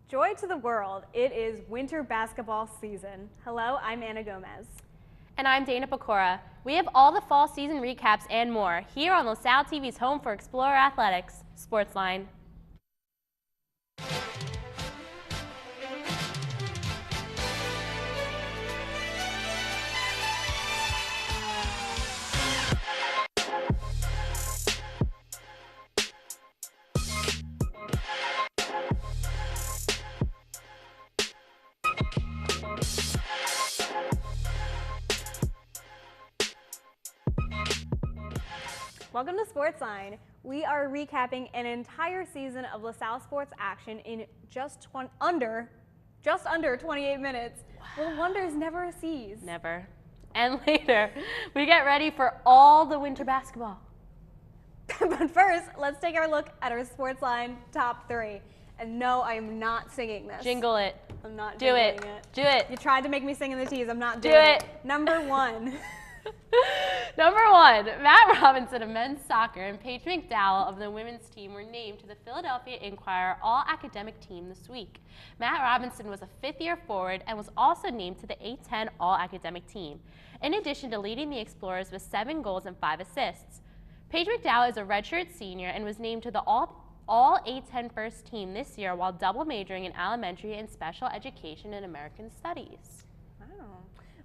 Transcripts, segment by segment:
Joy to the world, it is winter basketball season. Hello, I'm Anna Gomez. And I'm Dana Pecora. We have all the fall season recaps and more here on LaSalle TV's home for Explorer Athletics, SportsLine. Welcome to SportsLine. We are recapping an entire season of LaSalle sports action in just under 28 minutes. Well, wonders never cease. Never. And later, we get ready for all the winter basketball. But first, let's take our look at our SportsLine top 3. And no, I am not singing this. Jingle it. I'm not Do it. jingling it. Do it. You tried to make me sing in the tease. I'm not Do doing it. Number 1. Number 1, Matt Robinson of men's soccer and Paige McDowell of the women's team were named to the Philadelphia Inquirer All-Academic Team this week. Matt Robinson was a fifth-year forward and was also named to the A10 All-Academic Team, in addition to leading the Explorers with 7 goals and 5 assists. Paige McDowell is a redshirt senior and was named to the All-A10 first team this year while double majoring in elementary and special education and American studies.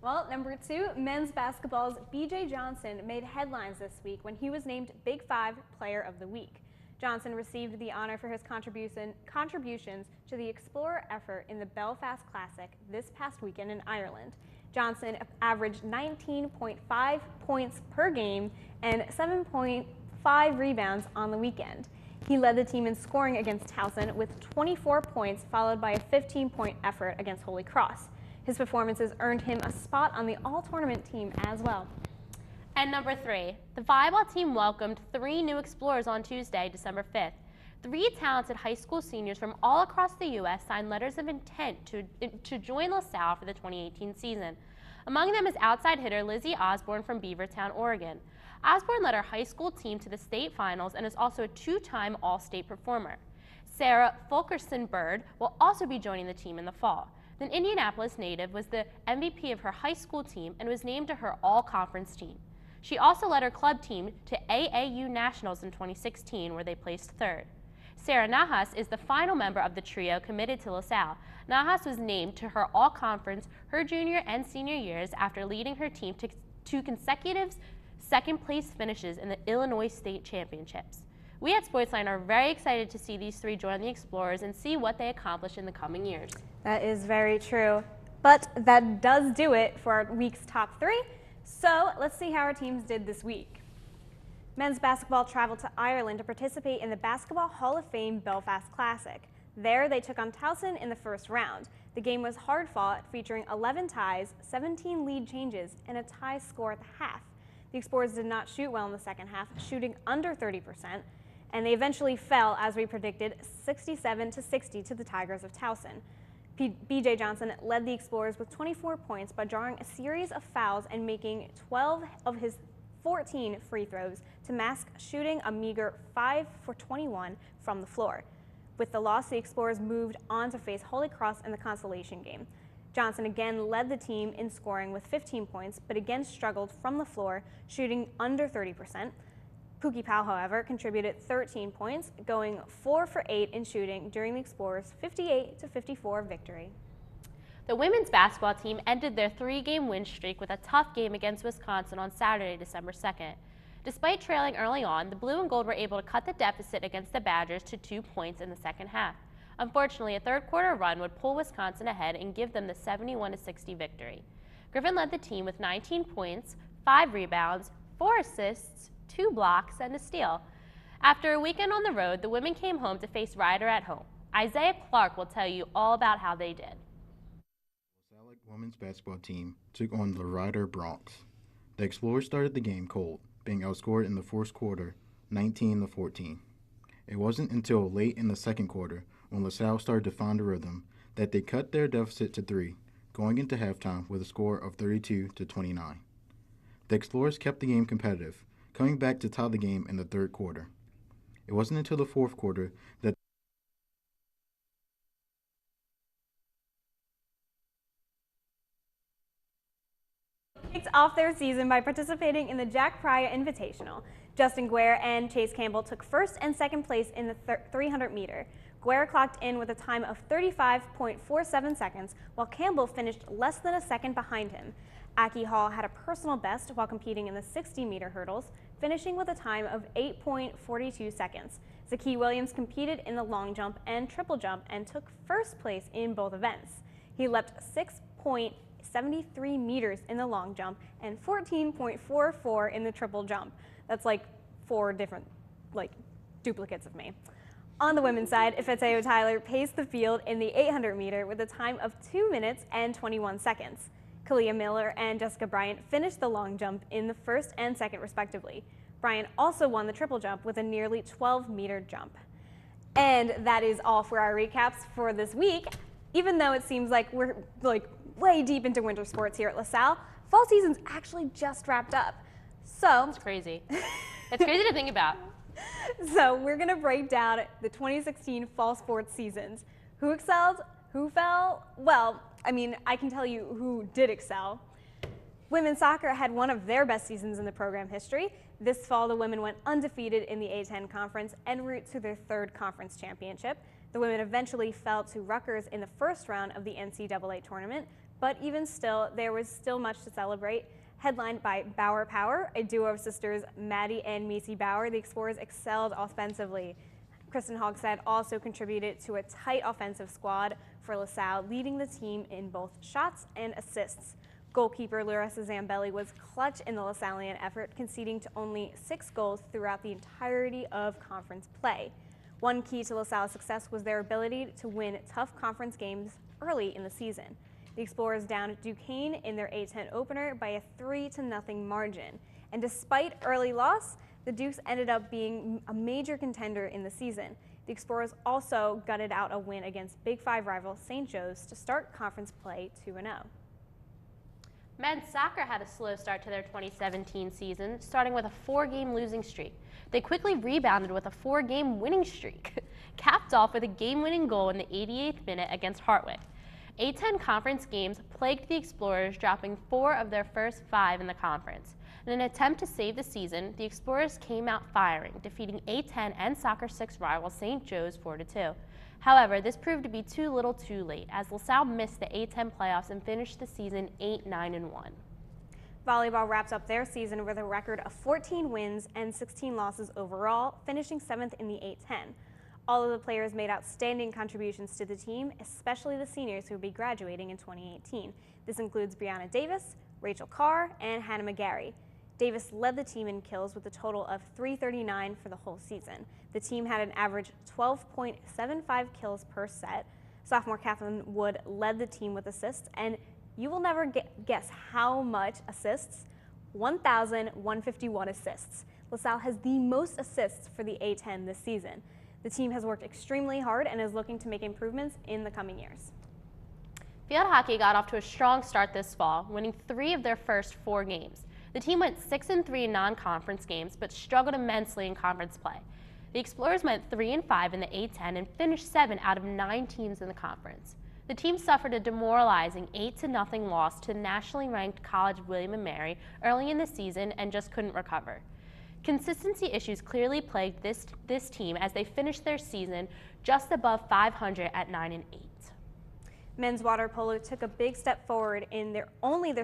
Well, number 2, men's basketball's B.J. Johnson made headlines this week when he was named Big 5 Player of the Week. Johnson received the honor for his contributions to the Explorer effort in the Belfast Classic this past weekend in Ireland. Johnson averaged 19.5 points per game and 7.5 rebounds on the weekend. He led the team in scoring against Towson with 24 points, followed by a 15-point effort against Holy Cross. His performances earned him a spot on the all-tournament team as well. And number 3, the volleyball team welcomed 3 new Explorers on Tuesday, December 5th. 3 talented high school seniors from all across the U.S. signed letters of intent to join LaSalle for the 2018 season. Among them is outside hitter Lizzie Osborne from Beavertown, Oregon. Osborne led her high school team to the state finals and is also a 2-time All-State performer. Sarah Fulkerson-Bird will also be joining the team in the fall. An Indianapolis native was the MVP of her high school team and was named to her all-conference team. She also led her club team to AAU Nationals in 2016, where they placed 3rd. Sarah Nahas is the final member of the trio committed to LaSalle. Nahas was named to her all-conference her junior and senior years after leading her team to 2 consecutive second-place finishes in the Illinois State Championships. We at SportsLine are very excited to see these 3 join the Explorers and see what they accomplish in the coming years. That is very true. But that does do it for our week's top 3. So let's see how our teams did this week. Men's basketball traveled to Ireland to participate in the Basketball Hall of Fame Belfast Classic. There, they took on Towson in the first round. The game was hard-fought, featuring 11 ties, 17 lead changes, and a tie score at the half. The Explorers did not shoot well in the second half, shooting under 30%. And they eventually fell, as we predicted, 67-60 to the Tigers of Towson. B.J. Johnson led the Explorers with 24 points by drawing a series of fouls and making 12 of his 14 free throws to mask shooting a meager 5 for 21 from the floor. With the loss, the Explorers moved on to face Holy Cross in the consolation game. Johnson again led the team in scoring with 15 points, but again struggled from the floor, shooting under 30%. Pookie Powell, however, contributed 13 points, going 4 for 8 in shooting during the Explorers' 58-54 victory. The women's basketball team ended their 3-game win streak with a tough game against Wisconsin on Saturday, December 2nd. Despite trailing early on, the Blue and Gold were able to cut the deficit against the Badgers to 2 points in the second half. Unfortunately, a third-quarter run would pull Wisconsin ahead and give them the 71-60 victory. Griffin led the team with 19 points, 5 rebounds, 4 assists, 2 blocks, and a steal. After a weekend on the road, the women came home to face Rider at home. Isaiah Clark will tell you all about how they did. The Salle women's basketball team took on the Rider Bronx. The Explorers started the game cold, being outscored in the fourth quarter, 19-14. It wasn't until late in the second quarter, when LaSalle started to find a rhythm, that they cut their deficit to 3, going into halftime with a score of 32-29. The Explorers kept the game competitive, coming back to tie the game in the third quarter. It wasn't until the fourth quarter that kicked off their season by participating in the Jack Pryor Invitational. Justin Guerre and Chase Campbell took first and second place in the 300 meter. Guerre clocked in with a time of 35.47 seconds, while Campbell finished less than a second behind him. Aki Hall had a personal best while competing in the 60-meter hurdles, finishing with a time of 8.42 seconds. Zaki Williams competed in the long jump and triple jump and took first place in both events. He leapt 6.73 meters in the long jump and 14.44 in the triple jump. That's like 4 different duplicates of me. On the women's side, Ifeteyo Tyler paced the field in the 800 meter with a time of 2 minutes and 21 seconds. Kalia Miller and Jessica Bryant finished the long jump in the first and second respectively. Bryant also won the triple jump with a nearly 12-meter jump. And that is all for our recaps for this week. Even though it seems like we're way deep into winter sports here at LaSalle, fall season's actually just wrapped up. So it's crazy. It's crazy to think about. So we're going to break down the 2016 fall sports seasons. Who excelled? Who fell? Well, I mean, I can tell you who did excel. Women's soccer had one of their best seasons in the program history. This fall, the women went undefeated in the A-10 conference en route to their 3rd conference championship. The women eventually fell to Rutgers in the first round of the NCAA tournament, but even still, there was still much to celebrate. Headlined by Bauer Power, a duo of sisters Maddie and Missy Bauer, the Explorers excelled offensively. Kristen Hogshead also contributed to a tight offensive squad for LaSalle, leading the team in both shots and assists. Goalkeeper Larissa Zambelli was clutch in the LaSallian effort, conceding to only 6 goals throughout the entirety of conference play. One key to LaSalle's success was their ability to win tough conference games early in the season. The Explorers downed Duquesne in their A-10 opener by a 3-0 margin. And despite early loss, the Dukes ended up being a major contender in the season. The Explorers also gutted out a win against Big Five rival St. Joe's to start conference play 2-0. Men's soccer had a slow start to their 2017 season, starting with a 4-game losing streak. They quickly rebounded with a 4-game winning streak, capped off with a game-winning goal in the 88th minute against Hartwick. A-10 conference games plagued the Explorers, dropping 4 of their first 5 in the conference. In an attempt to save the season, the Explorers came out firing, defeating A-10 and Soccer 6 rival St. Joe's 4-2. However, this proved to be too little too late, as LaSalle missed the A-10 playoffs and finished the season 8-9-1. Volleyball wrapped up their season with a record of 14 wins and 16 losses overall, finishing 7th in the A-10. All of the players made outstanding contributions to the team, especially the seniors who will be graduating in 2018. This includes Brianna Davis, Rachel Carr, and Hannah McGarry. Davis led the team in kills with a total of 339 for the whole season. The team had an average 12.75 kills per set. Sophomore Catherine Wood led the team with assists, and you will never guess how much assists. 1,151 assists. LaSalle has the most assists for the A-10 this season. The team has worked extremely hard and is looking to make improvements in the coming years. Field hockey got off to a strong start this fall, winning 3 of their first 4 games. The team went 6-3 in non-conference games, but struggled immensely in conference play. The Explorers went 3-5 in the A-10 and finished 7 out of 9 teams in the conference. The team suffered a demoralizing 8-0 loss to nationally ranked college William & Mary early in the season and just couldn't recover. Consistency issues clearly plagued this team as they finished their season just above 500 at 9-8. Men's water polo took a big step forward in their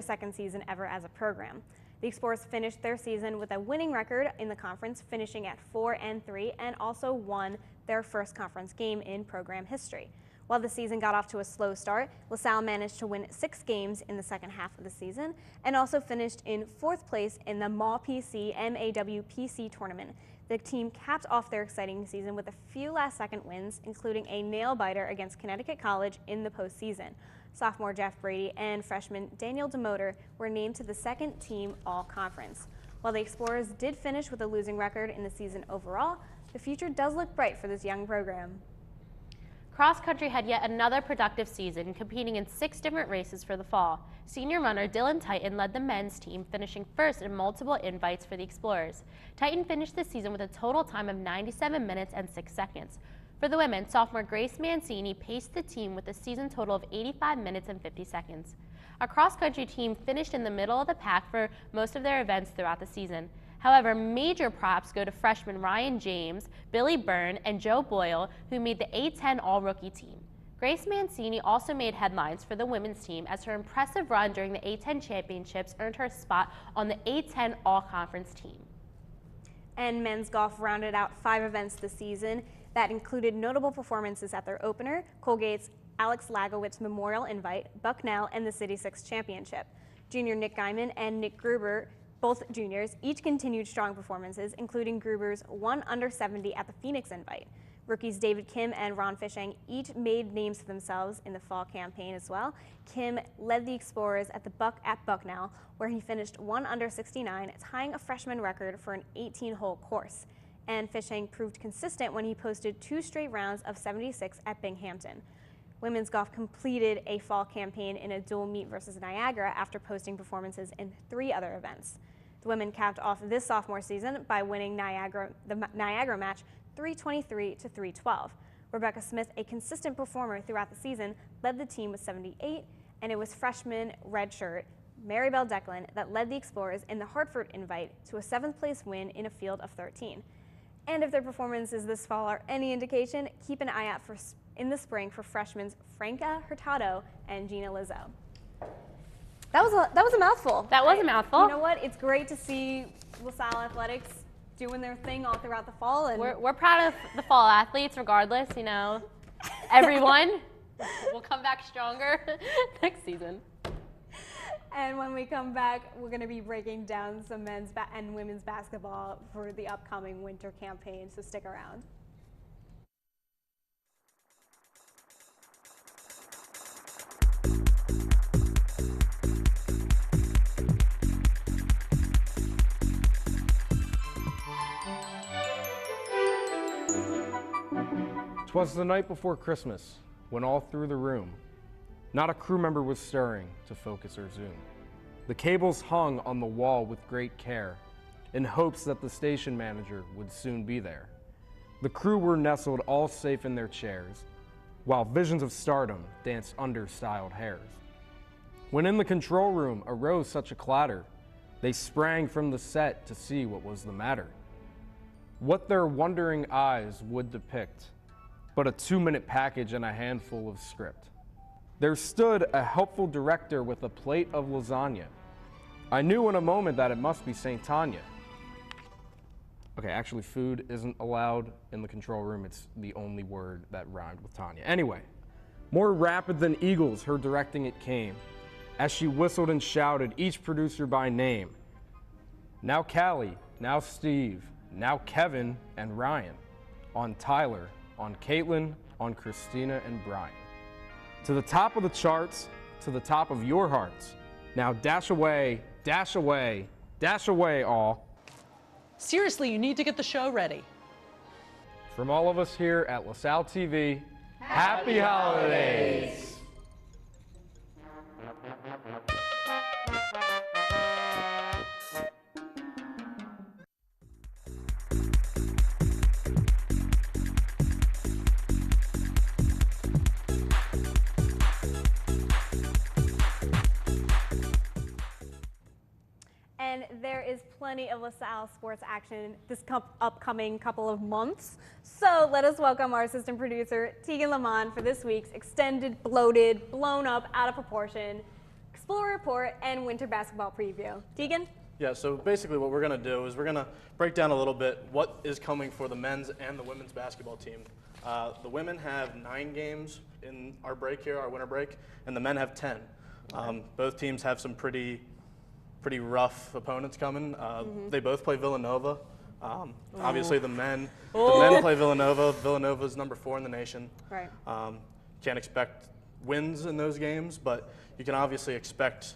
second season ever as a program. The Explorers finished their season with a winning record in the conference, finishing at 4-3, and also won their first conference game in program history. While the season got off to a slow start, LaSalle managed to win 6 games in the second half of the season and also finished in 4th place in the MAWPC tournament. The team capped off their exciting season with a few last-second wins, including a nail-biter against Connecticut College in the postseason. Sophomore Jeff Brady and freshman Daniel DeMotor were named to the second team all-conference. While the Explorers did finish with a losing record in the season overall, the future does look bright for this young program. Cross country had yet another productive season, competing in 6 different races for the fall. Senior runner Dylan Titan led the men's team, finishing first in multiple invites for the Explorers. Titan finished the season with a total time of 97 minutes and 6 seconds. For the women, sophomore Grace Mancini paced the team with a season total of 85 minutes and 50 seconds. Our cross-country team finished in the middle of the pack for most of their events throughout the season. However, major props go to freshmen Ryan James, Billy Byrne, and Joe Boyle, who made the A10 All-Rookie team. Grace Mancini also made headlines for the women's team as her impressive run during the A10 championships earned her a spot on the A10 All-Conference team. And men's golf rounded out 5 events this season that included notable performances at their opener, Colgate's Alex Lagowitz Memorial Invite, Bucknell, and the City 6 Championship. Junior Nick Guyman and Nick Gruber, both juniors, each continued strong performances, including Gruber's 1 under 70 at the Phoenix Invite. Rookies David Kim and Ron Fishing each made names for themselves in the fall campaign as well. Kim led the Explorers at Bucknell, where he finished 1 under 69, tying a freshman record for an 18-hole course. And Fishing proved consistent when he posted 2 straight rounds of 76 at Binghamton. Women's golf completed a fall campaign in a dual meet versus Niagara after posting performances in 3 other events. The women capped off this sophomore season by winning the Niagara match 323 to 312. Rebecca Smith, a consistent performer throughout the season, led the team with 78, and it was freshman redshirt Maribel Declan that led the Explorers in the Hartford Invite to a 7th place win in a field of 13. And if their performances this fall are any indication, keep an eye out in the spring for freshmen Franca Hurtado and Gina Lizzo. That was a mouthful. That was a mouthful. You know what? It's great to see LaSalle Athletics doing their thing all throughout the fall. And we're proud of the fall athletes regardless, you know. Everyone will come back stronger next season. And when we come back, we're going to be breaking down some men's and women's basketball for the upcoming winter campaign, so stick around. "'Twas the night before Christmas, when all through the room, not a crew member was stirring to focus or zoom. The cables hung on the wall with great care, in hopes that the station manager would soon be there. The crew were nestled all safe in their chairs, while visions of stardom danced under styled hairs. When in the control room arose such a clatter, they sprang from the set to see what was the matter. What their wondering eyes would depict, but a 2-minute package and a handful of script. There stood a helpful director with a plate of lasagna. I knew in a moment that it must be St. Tanya. Okay, actually food isn't allowed in the control room. It's the only word that rhymed with Tanya. Anyway, more rapid than eagles, her directing it came, as she whistled and shouted each producer by name. Now Callie, now Steve, now Kevin and Ryan, on Tyler, on Caitlin, on Christina and Brian. To the top of the charts, to the top of your hearts. Now dash away, dash away, dash away all. Seriously, you need to get the show ready. From all of us here at LaSalle TV, Happy Holidays! And there is plenty of LaSalle sports action this upcoming couple of months. So let us welcome our assistant producer, Tegan Lamont, for this week's extended, bloated, blown up, out of proportion Explorer Report and Winter Basketball Preview. Tegan? Yeah, so basically what we're going to do is we're going to break down a little bit what is coming for the men's and the women's basketball team. The women have 9 games in our break here, our winter break, and the men have 10. Both teams have some pretty rough opponents coming. They both play Villanova. Obviously, the men play Villanova. Villanova's number 4 in the nation. Right. Can't expect wins in those games, but you can obviously expect,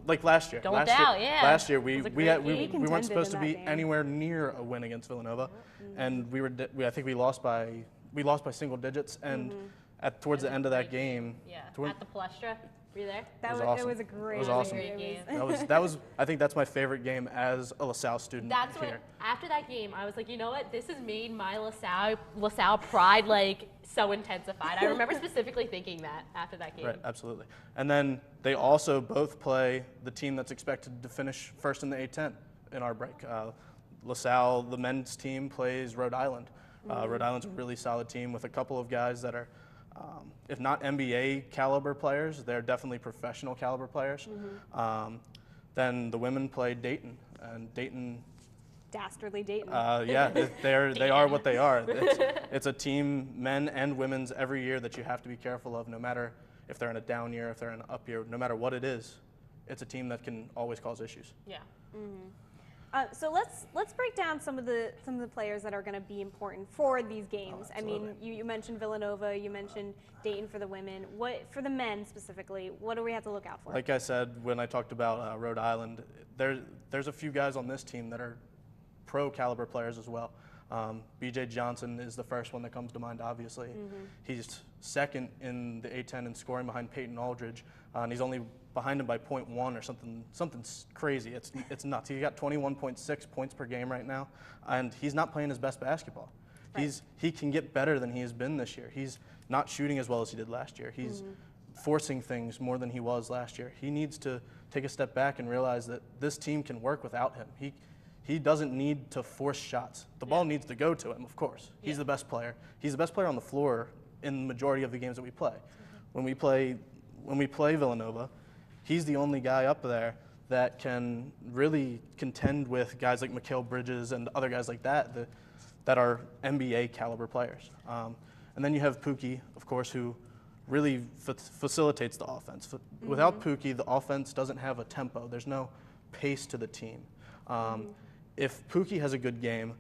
like last year. Last year we weren't supposed to be anywhere near a win against Villanova, and I think we lost by single digits, and towards the end of that game, at the Palestra. Were you there? That was was, awesome. It was a great, It was awesome. Great game. That was. I think that's my favorite game as a LaSalle student That's here. what, after that game, I was like, you know what? This has made my LaSalle pride like so intensified. I remember specifically thinking that after that game. Right, absolutely. And then they also both play the team that's expected to finish first in the A10 in our break. LaSalle, the men's team, plays Rhode Island. Rhode Island's a really solid team with a couple of guys that are, if not NBA caliber players, they're definitely professional caliber players. Then the women play Dayton, and Dayton. Dastardly Dayton. They are what they are. It's a team, men and women's, every year that you have to be careful of, no matter if they're in a down year, if they're in an up year, no matter what it is. It's a team that can always cause issues. Yeah. So let's break down some of the players that are going to be important for these games. I mean, you mentioned Villanova, you mentioned Dayton for the women. What for the men specifically? What do we have to look out for? Like I said when I talked about Rhode Island, there's a few guys on this team that are pro caliber players as well. B.J. Johnson is the first one that comes to mind, obviously. He's second in the A10 in scoring behind Peyton Aldridge, and he's only behind him by 0.1 or something crazy. It's nuts. He got 21.6 points per game right now, and he's not playing his best basketball. Right. He can get better than he has been this year. He's not shooting as well as he did last year. He's forcing things more than he was last year. He needs to take a step back and realize that this team can work without him. He doesn't need to force shots. The ball needs to go to him, of course. He's the best player. He's the best player on the floor in the majority of the games that we play. When we play Villanova, he's the only guy up there that can really contend with guys like Mikal Bridges and other guys like that are NBA caliber players. And then you have Pookie, of course, who really facilitates the offense. Without Pookie, the offense doesn't have a tempo. There's no pace to the team. If Pookie has a good game,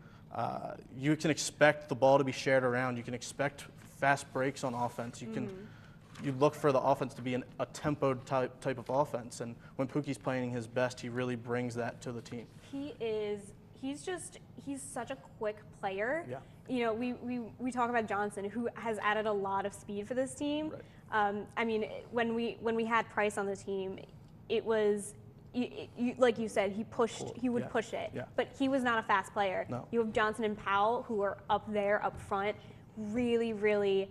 you can expect the ball to be shared around. You can expect fast breaks on offense. You look for the offense to be a tempoed type of offense. And when Pookie's playing his best, he really brings that to the team. He's such a quick player. Yeah. You know, we talk about Johnson, who has added a lot of speed for this team. Right. I mean, when we had Price on the team, it was, like you said, he would push it. Yeah. But he was not a fast player. No. You have Johnson and Powell, who are up there, up front, really, really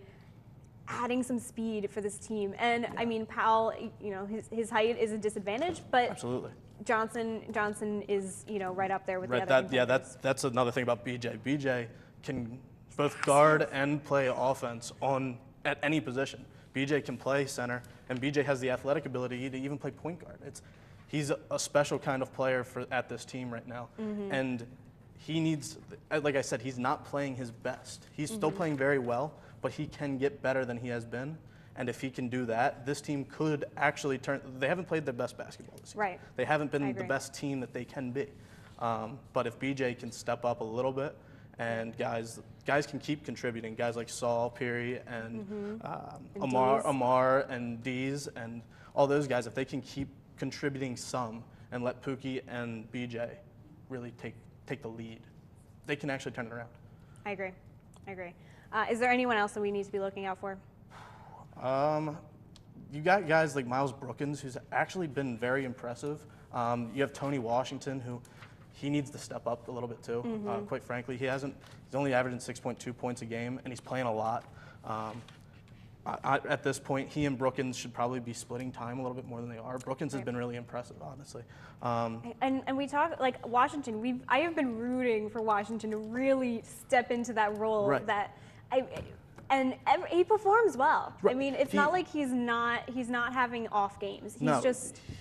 adding some speed for this team. And I mean, Powell, you know, his height is a disadvantage, but Absolutely. Johnson is, you know, right up there with the other contenders. That's another thing about BJ. BJ can both guard and play offense at any position. BJ can play center, and BJ has the athletic ability to even play point guard. He's a special kind of player at this team right now, and he needs, like I said, he's not playing his best. He's still playing very well, but he can get better than he has been. And if he can do that, this team could actually they haven't played their best basketball this year. Right. They haven't been the best team that they can be. But if BJ can step up a little bit, and guys can keep contributing, guys like Saul, Peary, and Amar, and Dees, and all those guys, if they can keep contributing some and let Pookie and BJ really take the lead, they can actually turn it around. I agree. Is there anyone else that we need to be looking out for? You got guys like Miles Brookins, who's actually been very impressive. You have Tony Washington, who he needs to step up a little bit too. Quite frankly, he's only averaging 6.2 points a game, and he's playing a lot. At this point, he and Brookins should probably be splitting time a little bit more than they are. Brookins has been really impressive, honestly. And we talk like Washington. I have been rooting for Washington to really step into that role. Right. And he performs well. Right. I mean, it's not like he's not having off games.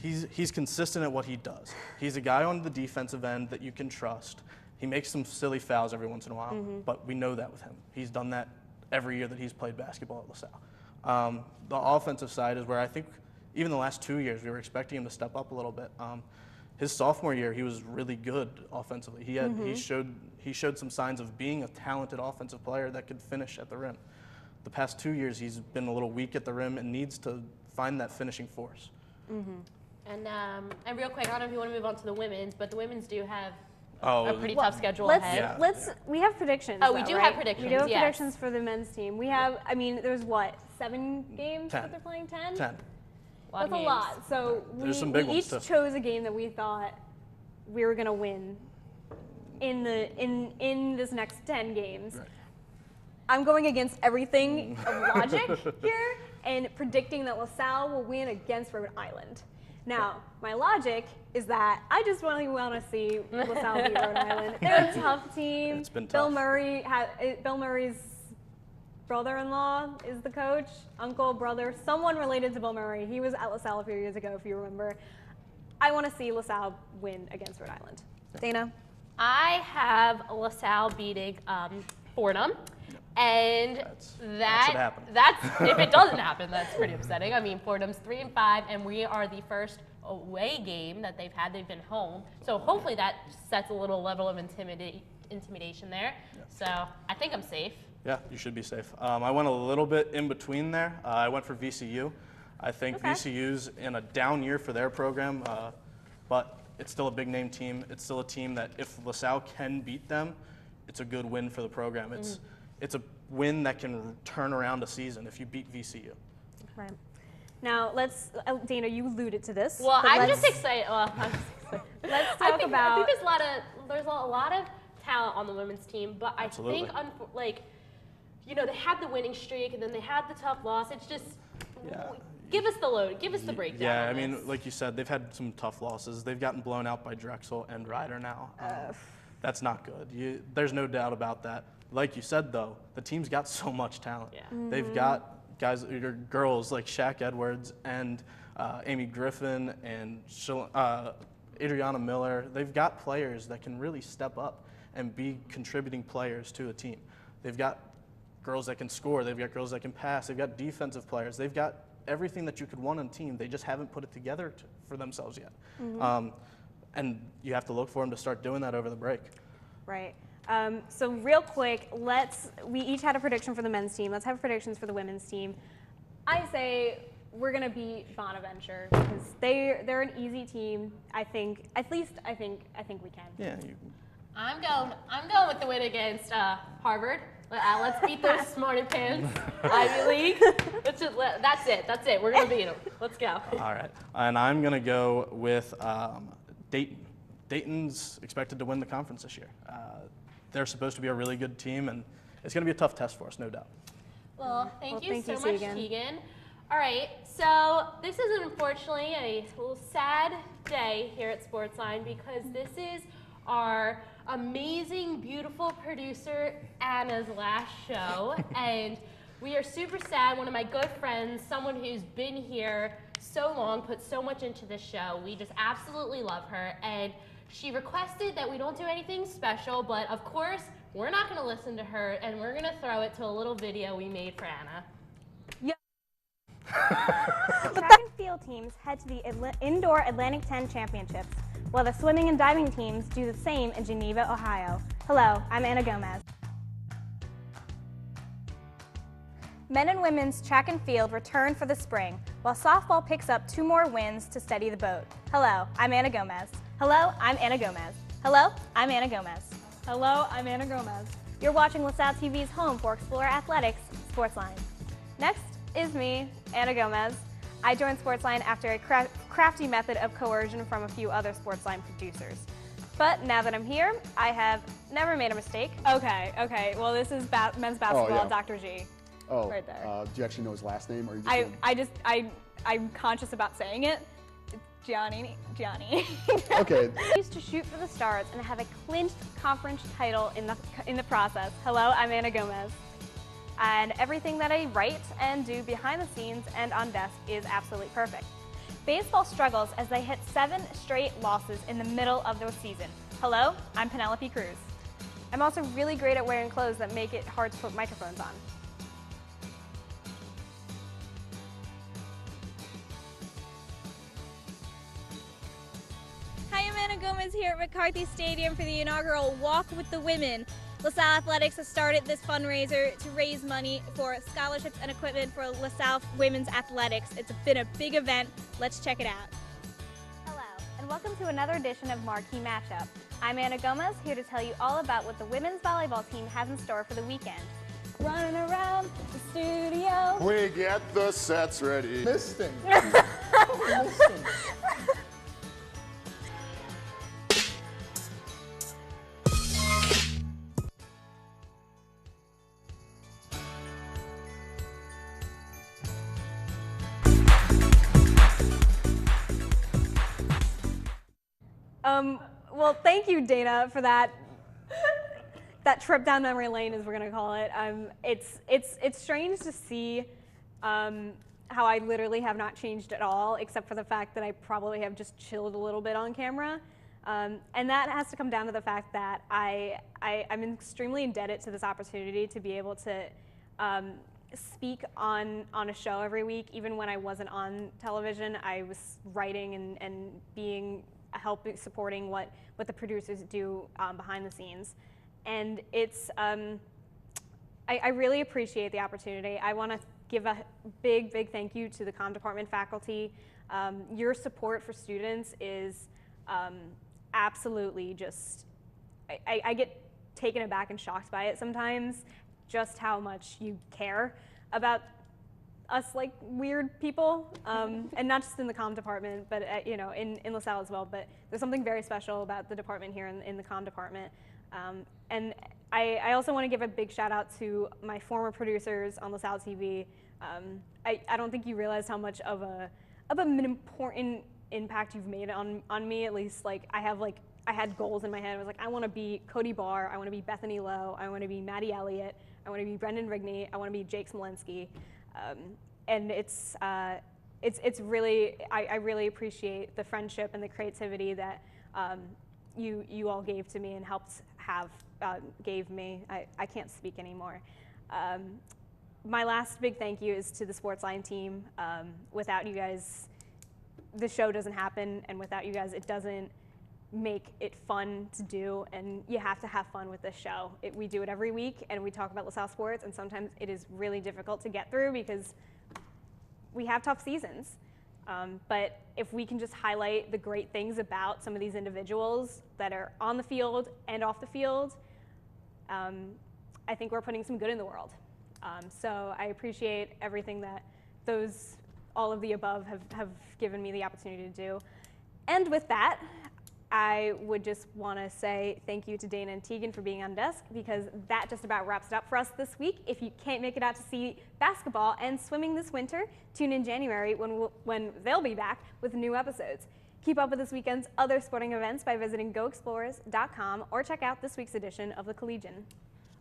He's consistent at what he does. He's a guy on the defensive end that you can trust. He makes some silly fouls every once in a while, but we know that with him. He's done that every year that he's played basketball at LaSalle. The offensive side is where I think even the last 2 years we were expecting him to step up a little bit. His sophomore year, he was really good offensively. He showed some signs of being a talented offensive player that could finish at the rim. The past 2 years, he's been a little weak at the rim and needs to find that finishing force. And real quick, I don't know if you want to move on to the women's, but the women's do have a pretty tough schedule ahead. We have predictions. Oh, we do have predictions. We do have predictions for the men's team. We have, I mean, there's what, 7 games 10. that they're playing? 10? 10. That's a lot. So we some big ones, each too. chose a game that we thought we were gonna win in this next 10 games. Right. I'm going against everything of logic here and predicting that LaSalle will win against Rhode Island. Now, my logic is that I just really want to see LaSalle beat Rhode Island. They're a tough team. It's been Bill tough. Murray's brother-in-law is the coach, uncle, brother, someone related to Bill Murray. He was at LaSalle a few years ago, if you remember. I want to see LaSalle win against Rhode Island. Dana? I have LaSalle beating Fordham. And that should happen. That's if it doesn't happen, that's pretty upsetting. I mean, Fordham's 3-5, and we are the first away game that they've had. They've been home, so hopefully that sets a little level of intimidation there. Yeah. So I think I'm safe. Yeah, you should be safe. I went a little bit in between there. I went for VCU. I think VCU's in a down year for their program, but it's still a big name team. It's still a team that if LaSalle can beat them, it's a good win for the program. It's a win that can turn around a season if you beat VCU. Right. Now, Dana, you alluded to this. Well, I'm just excited. Let's talk about. I think there's a lot of talent on the women's team, but I think, they had the winning streak and then they had the tough loss. It's just, give us the load, give us the breakdown. Yeah, I mean, like you said, they've had some tough losses. They've gotten blown out by Drexel and Ryder now. That's not good. There's no doubt about that. Like you said, though, the team's got so much talent. Yeah. They've got girls like Shaq Edwards and Amy Griffin and Adriana Miller. They've got players that can really step up and be contributing players to a team. They've got girls that can score. They've got girls that can pass. They've got defensive players. They've got everything that you could want on a team. They just haven't put it together for themselves yet. And you have to look for them to start doing that over the break. Right. So real quick, we each had a prediction for the men's team. Let's have predictions for the women's team. I say we're gonna beat Bonaventure because they're an easy team. I think we can. Yeah. I'm going with the win against Harvard. Let's beat those smarty pants, Ivy League. That's it. We're gonna beat them. Let's go. All right. And I'm gonna go with Dayton. Dayton's expected to win the conference this year. They're supposed to be a really good team, and it's going to be a tough test for us, no doubt. Well, thank you so much, Keegan. All right, so this is unfortunately a little sad day here at SportsLine because this is our amazing, beautiful producer, Anna's last show, and we are super sad. One of my good friends, someone who's been here so long, put so much into this show. We just absolutely love her, and she requested that we don't do anything special, but of course, we're not going to listen to her, and we're going to throw it to a little video we made for Anna. The track and field teams head to the Indoor Atlantic 10 Championships, while the swimming and diving teams do the same in Geneva, Ohio. Hello, I'm Anna Gomez. Men and women's track and field return for the spring, while softball picks up 2 more wins to steady the boat. Hello, I'm Anna Gomez. Hello, I'm Anna Gomez. Hello, I'm Anna Gomez. Hello, I'm Anna Gomez. You're watching LaSalle TV's home for Explorer Athletics, SportsLine. Next is me, Anna Gomez. I joined SportsLine after a crafty method of coercion from a few other SportsLine producers. But now that I'm here, I have never made a mistake. Okay. Well, this is men's basketball, Dr. G. Oh, right there. Do you actually know his last name, or you just I'm conscious about saying it. It's Gianni. Okay. I used to shoot for the stars and have a clinched conference title in the process. Hello, I'm Anna Gomez. And everything that I write and do behind the scenes and on desk is absolutely perfect. Baseball struggles as they hit 7 straight losses in the middle of the season. Hello, I'm Penelope Cruz. I'm also really great at wearing clothes that make it hard to put microphones on. Hi, I'm Anna Gomez here at McCarthy Stadium for the inaugural Walk with the Women. LaSalle Athletics has started this fundraiser to raise money for scholarships and equipment for LaSalle women's athletics. It's been a big event. Let's check it out. Hello, and welcome to another edition of Marquee Matchup. I'm Anna Gomez, here to tell you all about what the women's volleyball team has in store for the weekend. Running around the studio. We get the sets ready. This thing. Listen. Well, thank you, Dana, for that trip down memory lane, as we're gonna call it. It's strange to see how I literally have not changed at all, except for the fact that I probably have just chilled a little bit on camera. And that has to come down to the fact that I'm extremely indebted to this opportunity to be able to speak on a show every week. Even when I wasn't on television, I was writing and being helping, supporting what the producers do behind the scenes. And it's, I really appreciate the opportunity. I want to give a big thank you to the comm department faculty. Your support for students is absolutely just, I get taken aback and shocked by it sometimes, just how much you care about us like weird people, and not just in the comm department, but in LaSalle as well. But there's something very special about the department here in the comm department. And I also want to give a big shout out to my former producers on LaSalle TV. I don't think you realize how much of an important impact you've made on me. At least I had goals in my head. I was like, I want to be Cody Barr, I want to be Bethany Lowe, I want to be Maddie Elliott, I want to be Brendan Rigney, I want to be Jake Smolenski. And it's really, I really appreciate the friendship and the creativity that you all gave to me and helped gave me. I can't speak anymore. My last big thank you is to the SportsLine team. Without you guys, the show doesn't happen, and without you guys, it doesn't make it fun to do, and you have to have fun with this show. We do it every week, and we talk about LaSalle sports, and sometimes it is really difficult to get through because we have tough seasons. But if we can just highlight the great things about some of these individuals that are on the field and off the field, I think we're putting some good in the world. So I appreciate everything that all of the above have given me the opportunity to do. And with that, I would just want to say thank you to Dana and Tegan for being on desk, because that just about wraps it up for us this week. If you can't make it out to see basketball and swimming this winter, tune in January when they'll be back with new episodes. Keep up with this weekend's other sporting events by visiting goexplorers.com or check out this week's edition of The Collegian.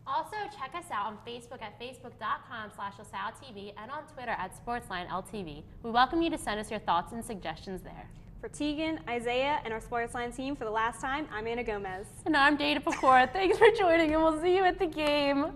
Also, check us out on Facebook at facebook.com/LaSalleTV and on Twitter at SportsLineLTV. We welcome you to send us your thoughts and suggestions there. For Tegan, Isaiah, and our SportsLine team for the last time, I'm Anna Gomez. And I'm Dana Pecora. Thanks for joining, and we'll see you at the game.